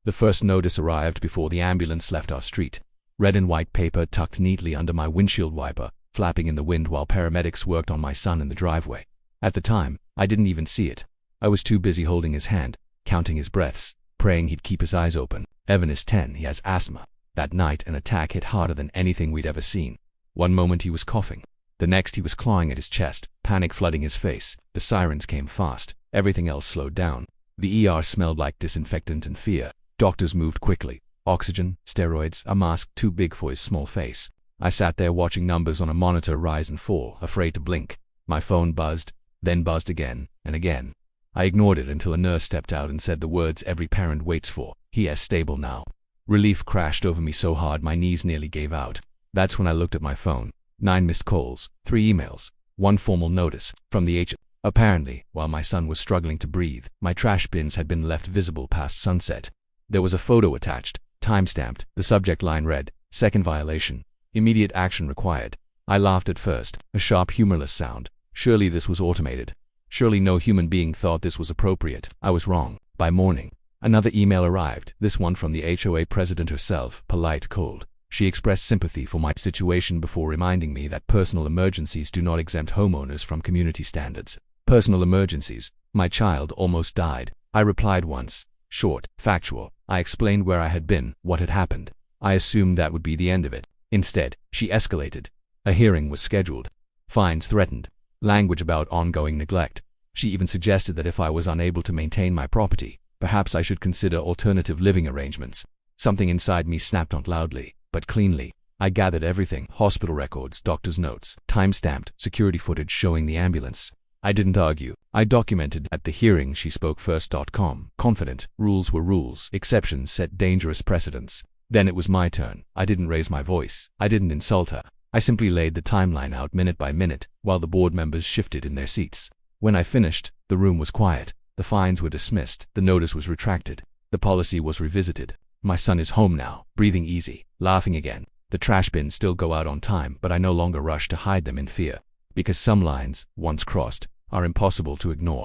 The first notice arrived before the ambulance left our street. Red and white paper tucked neatly under my windshield wiper, flapping in the wind while paramedics worked on my son in the driveway. At the time, I didn't even see it. I was too busy holding his hand, counting his breaths, praying he'd keep his eyes open. Evan is 10, he has asthma. That night, an attack hit harder than anything we'd ever seen. One moment he was coughing. The next he was clawing at his chest, panic flooding his face. The sirens came fast. Everything else slowed down. The ER smelled like disinfectant and fear. Doctors moved quickly. Oxygen, steroids, a mask too big for his small face. I sat there watching numbers on a monitor rise and fall, afraid to blink. My phone buzzed, then buzzed again and again. I ignored it until a nurse stepped out and said the words every parent waits for. "He is stable now." Relief crashed over me so hard my knees nearly gave out. That's when I looked at my phone. 9 missed calls, 3 emails, 1 formal notice from the HOA. Apparently, while my son was struggling to breathe, my trash bins had been left visible past sunset. There was a photo attached, time-stamped. The subject line read, "Second violation. Immediate action required." I laughed at first, a sharp humorless sound. Surely this was automated. Surely no human being thought this was appropriate. I was wrong. By morning, another email arrived, this one from the HOA president herself, polite, cold. She expressed sympathy for my situation before reminding me that personal emergencies do not exempt homeowners from community standards. Personal emergencies. My child almost died. I replied once. Short, factual. I explained where I had been, what had happened. I assumed that would be the end of it. Instead, she escalated. A hearing was scheduled. Fines threatened. Language about ongoing neglect. She even suggested that if I was unable to maintain my property, perhaps I should consider alternative living arrangements. Something inside me snapped out loudly, but cleanly. I gathered everything: hospital records, doctor's notes, time-stamped, security footage showing the ambulance. I didn't argue. I documented. At the hearing she spoke first. Confident. Rules were rules. Exceptions set dangerous precedents. Then it was my turn. I didn't raise my voice. I didn't insult her. I simply laid the timeline out minute by minute, while the board members shifted in their seats. When I finished, the room was quiet. The fines were dismissed. The notice was retracted. The policy was revisited. My son is home now, breathing easy, laughing again. The trash bins still go out on time, but I no longer rush to hide them in fear. Because some lines, once crossed, are impossible to ignore.